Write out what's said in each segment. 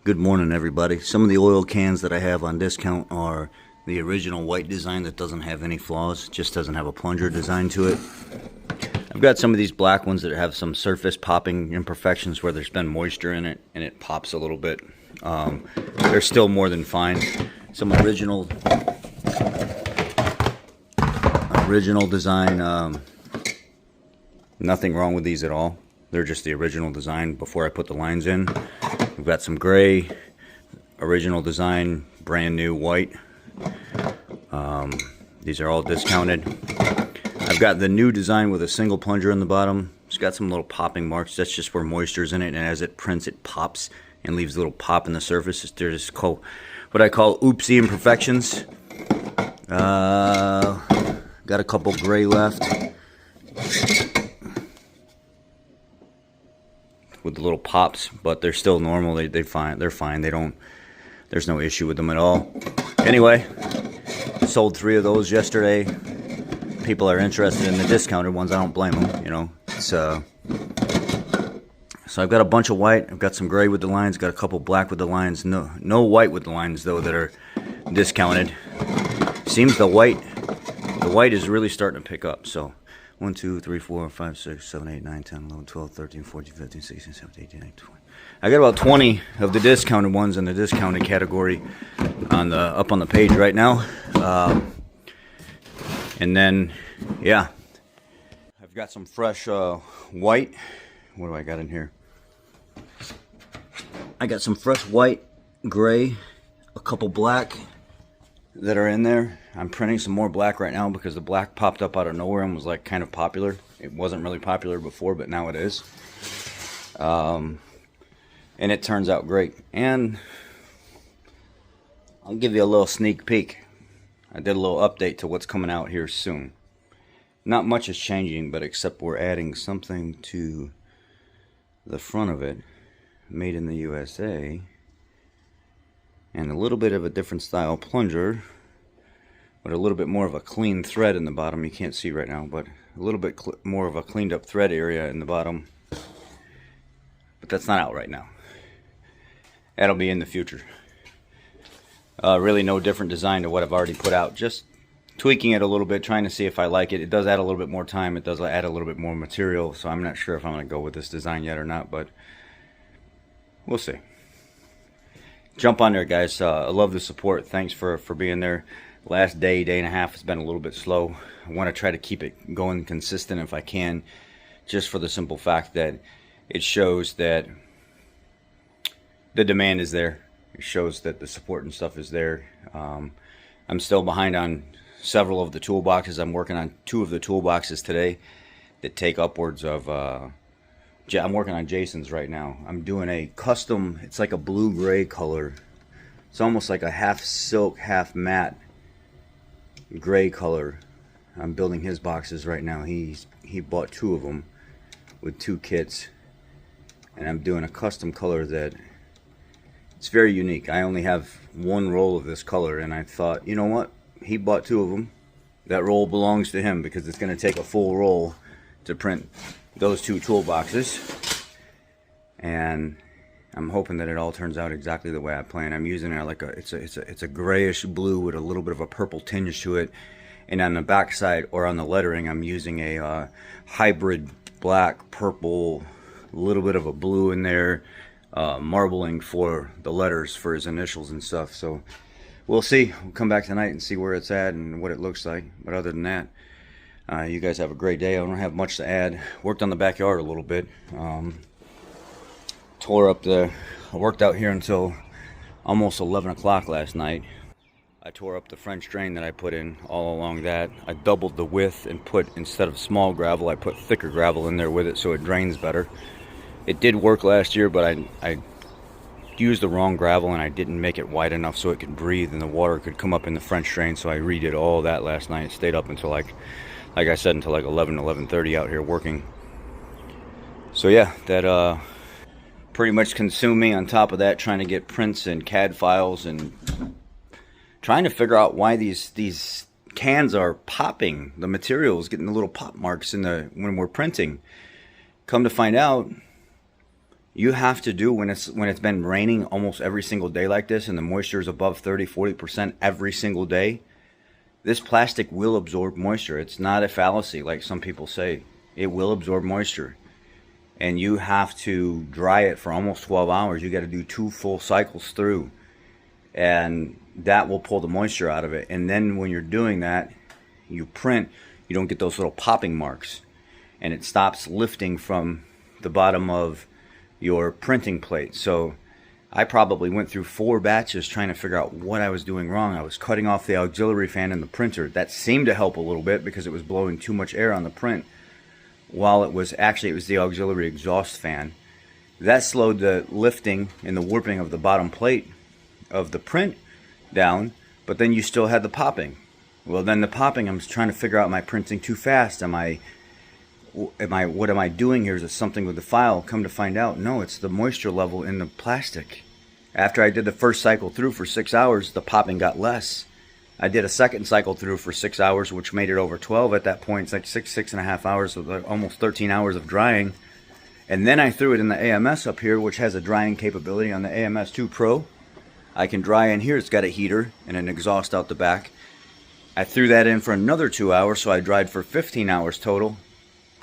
Good morning, everybody. Some of the oil cans that I have on discount are the original white design that doesn't have any flaws, just doesn't have a plunger design to it. I've got some of these black ones that have some surface popping imperfections where there's been moisture in it and it pops a little bit. They're still more than fine. Some original design, nothing wrong with these at all. They're just the original design before I put the lines in. We've got some gray, original design, brand new white. These are all discounted. I've got the new design with a single plunger in the bottom. It's got some little popping marks. That's just where moisture's in it, and as it prints, it pops and leaves a little pop in the surface. They're just called what I call oopsie imperfections. Got a couple gray left with the little pops, but they're still normal. They're fine. There's no issue with them at all. Anyway, sold 3 of those yesterday. People are interested in the discounted ones. I don't blame them, you know. So I've got a bunch of white. I've got some gray with the lines. Got a couple black with the lines. No white with the lines though that are discounted. Seems the white is really starting to pick up. So 1, 2, 3, 4, 5, 6, 7, 8, 9, 10, 11, 12, 13, 14, 15, 16, 17, 18, 19, 20. I got about 20 of the discounted ones in the discounted category up on the page right now. And then, yeah, I've got some fresh white. What do I got in here? I got some fresh white, gray, a couple black that are in there. I'm printing some more black right now because the black popped up out of nowhere and was like kind of popular. It wasn't really popular before, but now it is. And it turns out great. And I'll give you a little sneak peek. I did a little update to what's coming out here soon. Not much is changing, but except we're adding something to the front of it, made in the USA, and a little bit of a different style plunger, but a little bit more of a clean thread in the bottom. You can't see right now, but a little bit more of a cleaned up thread area in the bottom. But that's not out right now. That'll be in the future. Really no different design to what I've already put out. Just tweaking it a little bit, trying to see if I like it. It does add a little bit more time. It does add a little bit more material. So I'm not sure if I'm going to go with this design yet or not, but we'll see. Jump on there, guys. I love the support. Thanks for being there. Last day and a half has been a little bit slow. I want to try to keep it going consistent if I can, just for the simple fact that it shows that the demand is there. It shows that the support and stuff is there. I'm still behind on several of the toolboxes. I'm working on 2 of the toolboxes today that take upwards of I'm working on Jason's right now. I'm doing a custom, it's like a blue-gray color. It's almost like a half silk, half matte gray color. I'm building his boxes right now. He bought 2 of them with 2 kits. And I'm doing a custom color that it's very unique. I only have 1 roll of this color, and I thought, you know what? He bought 2 of them. That roll belongs to him because it's going to take a full roll to print those 2 toolboxes. And I'm hoping that it all turns out exactly the way I plan. I'm using it like it's a grayish blue with a little bit of a purple tinge to it. And on the back side or on the lettering, I'm using a hybrid black, purple, a little bit of a blue in there. Marbling for the letters for his initials and stuff. So we'll see. We'll come back tonight and see where it's at and what it looks like. But other than that, you guys have a great day. I don't have much to add. Worked on the backyard a little bit. I worked out here until almost 11 o'clock last night. I tore up the French drain that I put in all along that. I doubled the width and put, instead of small gravel, I put thicker gravel in there with it so it drains better. It did work last year, but I used the wrong gravel and I didn't make it wide enough so it could breathe and the water could come up in the French drain. So I redid all that last night. Stayed up until like I said, until like 11:30 out here working. So yeah, that pretty much consumed me. On top of that, trying to get prints and CAD files and trying to figure out why these cans are popping. The material is getting the little pop marks when we're printing. Come to find out, you have to do when it's been raining almost every single day like this and the moisture is above 30-40% every single day. This plastic will absorb moisture. It's not a fallacy like some people say. It will absorb moisture. And you have to dry it for almost 12 hours. You got to do 2 full cycles through. And that will pull the moisture out of it. And then when you're doing that, you print, you don't get those little popping marks. And it stops lifting from the bottom of your printing plate. So I probably went through 4 batches trying to figure out what I was doing wrong. I was cutting off the auxiliary fan in the printer. That seemed to help a little bit because it was blowing too much air on the print, while it was the auxiliary exhaust fan. That slowed the lifting and the warping of the bottom plate of the print down, but then you still had the popping. Well, then the popping, I'm trying to figure out, am I printing too fast? What am I doing here? Is it something with the file? Come to find out, no, it's the moisture level in the plastic. After I did the first cycle through for 6 hours, the popping got less. I did a second cycle through for 6 hours, which made it over 12 at that point. It's like 6.5 hours, so like almost 13 hours of drying. And then I threw it in the AMS up here, which has a drying capability on the AMS 2 Pro. I can dry in here. It's got a heater and an exhaust out the back. I threw that in for another 2 hours, so I dried for 15 hours total.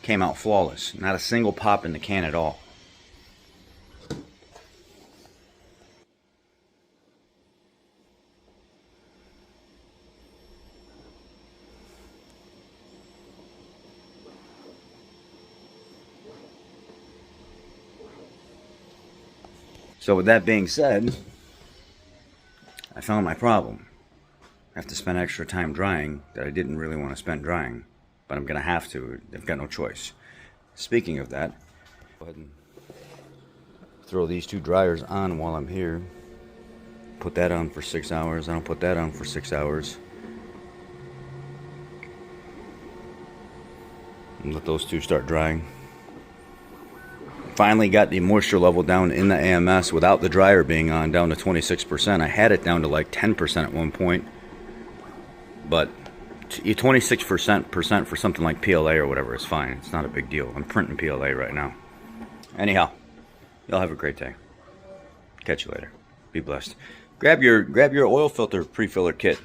Came out flawless. Not a single pop in the can at all. So with that being said, I found my problem. I have to spend extra time drying that I didn't really want to spend drying, but I'm going to have to. I've got no choice. Speaking of that, go ahead and throw these 2 dryers on while I'm here. Put that on for 6 hours. I don't put that on for 6 hours. And let those 2 start drying. Finally got the moisture level down in the AMS without the dryer being on, down to 26%. I had it down to like 10% at one point, but 26% for something like PLA or whatever is fine. It's not a big deal. I'm printing PLA right now. Anyhow, y'all have a great day. Catch you later. Be blessed. Grab your oil filter pre-filler kit.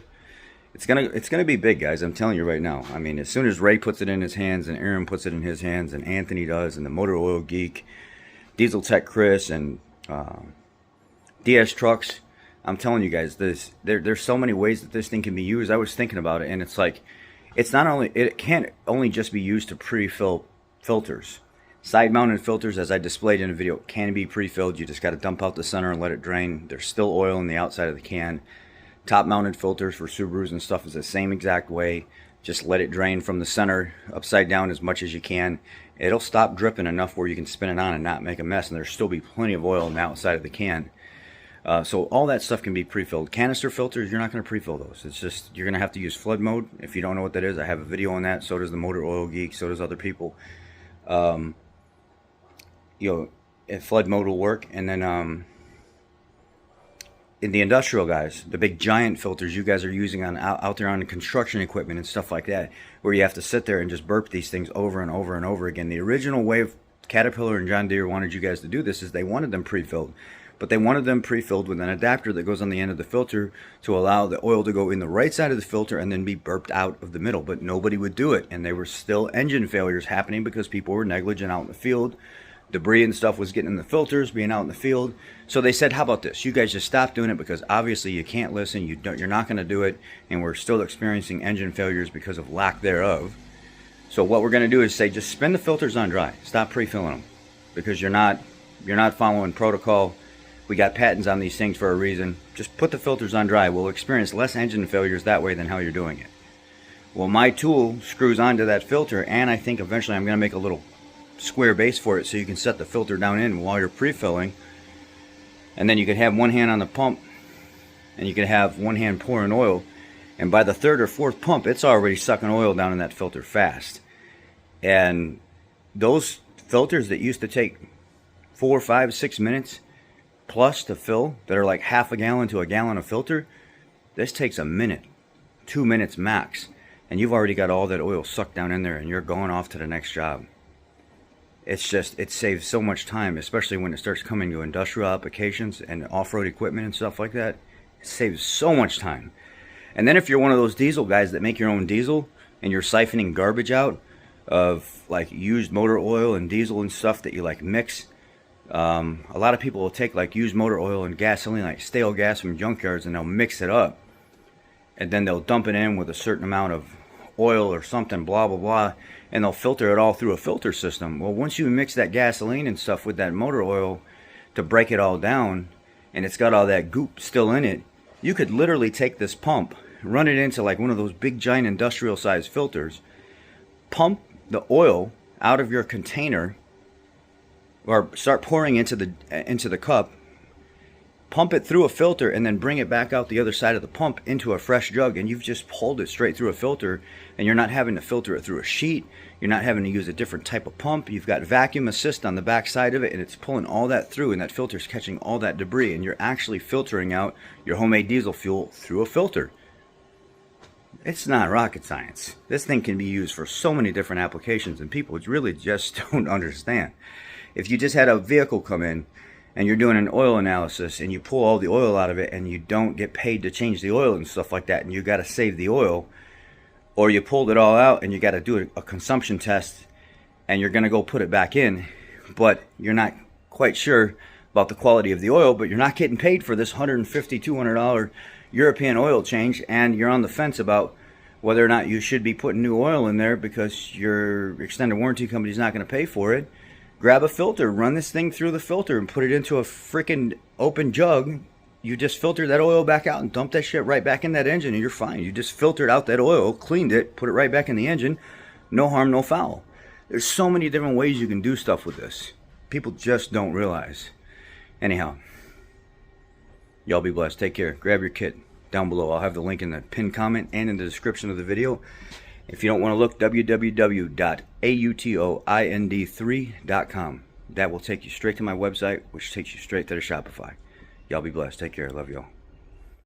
It's gonna be big, guys. I'm telling you right now. I mean, as soon as Ray puts it in his hands, and Aaron puts it in his hands, and Anthony does, and the Motor Oil Geek, Diesel Tech Chris, and DS Trucks, I'm telling you guys, there's so many ways that this thing can be used. I was thinking about it, and it's like, it can't only just be used to pre-fill filters. Side-mounted filters, as I displayed in the video, can be pre-filled. You just got to dump out the center and let it drain. There's still oil in the outside of the can. Top-mounted filters for Subarus and stuff is the same exact way. Just let it drain from the center upside down as much as you can. It'll stop dripping enough where you can spin it on and not make a mess, and there'll still be plenty of oil on the outside of the can. So all that stuff can be pre-filled. Canister filters, you're not going to pre-fill those. It's just, you're going to have to use flood mode. If you don't know what that is, I have a video on that. So does the Motor Oil Geek. So does other people. Flood mode will work. And then in the industrial guys, the big giant filters you guys are using out there on the construction equipment and stuff like that, where you have to sit there and just burp these things over and over and over again. The original way of Caterpillar and John Deere wanted you guys to do this is they wanted them pre-filled. But they wanted them pre-filled with an adapter that goes on the end of the filter to allow the oil to go in the right side of the filter and then be burped out of the middle. But nobody would do it. And there were still engine failures happening because people were negligent out in the field. Debris and stuff was getting in the filters, being out in the field. So they said, how about this? You guys just stop doing it because obviously you can't listen. You're not going to do it. And we're still experiencing engine failures because of lack thereof. So what we're going to do is say, just spin the filters on dry. Stop pre-filling them because you're not following protocol. We got patents on these things for a reason. Just put the filters on dry. We'll experience less engine failures that way than how you're doing it. Well, my tool screws onto that filter, and I think eventually I'm going to make a little square base for it so you can set the filter down in while you're pre-filling. And then you could have one hand on the pump, and you could have one hand pouring oil. And by the third or fourth pump, it's already sucking oil down in that filter fast. And those filters that used to take 4, 5, 6 minutes plus to fill, that are like half a gallon to a gallon of filter, this takes a minute, 2 minutes max, and you've already got all that oil sucked down in there and you're going off to the next job. It's just, it saves so much time, especially when it starts coming to industrial applications and off-road equipment and stuff like that. It saves so much time. And then if you're one of those diesel guys that make your own diesel and you're siphoning garbage out of like used motor oil and diesel and stuff that you like mix, a lot of people will take like used motor oil and gasoline, like stale gas from junkyards, and they'll mix it up, and then they'll dump it in with a certain amount of oil or something, blah blah blah, and they'll filter it all through a filter system. Well, once you mix that gasoline and stuff with that motor oil to break it all down, and it's got all that goop still in it, you could literally take this pump, run it into like one of those big giant industrial sized filters, pump the oil out of your container, or start pouring into the cup, pump it through a filter, and then bring it back out the other side of the pump into a fresh jug, and you've just pulled it straight through a filter, and you're not having to filter it through a sheet. You're not having to use a different type of pump. You've got vacuum assist on the back side of it, and it's pulling all that through, and that filter's catching all that debris, and you're actually filtering out your homemade diesel fuel through a filter. It's not rocket science. This thing can be used for so many different applications, and people really just don't understand. If you just had a vehicle come in and you're doing an oil analysis and you pull all the oil out of it and you don't get paid to change the oil and stuff like that, and you got to save the oil, or you pulled it all out and you got to do a consumption test and you're going to go put it back in, but you're not quite sure about the quality of the oil, but you're not getting paid for this $150, $200 European oil change, and you're on the fence about whether or not you should be putting new oil in there because your extended warranty company is not going to pay for it. Grab a filter, run this thing through the filter, and put it into a freaking open jug. You just filter that oil back out and dump that shit right back in that engine, and you're fine. You just filtered out that oil, cleaned it, put it right back in the engine. No harm, no foul. There's so many different ways you can do stuff with this. People just don't realize. Anyhow, y'all be blessed. Take care. Grab your kit down below. I'll have the link in the pinned comment and in the description of the video. If you don't want to look, www.autoind3.com. That will take you straight to my website, which takes you straight to the Shopify. Y'all be blessed. Take care. Love y'all.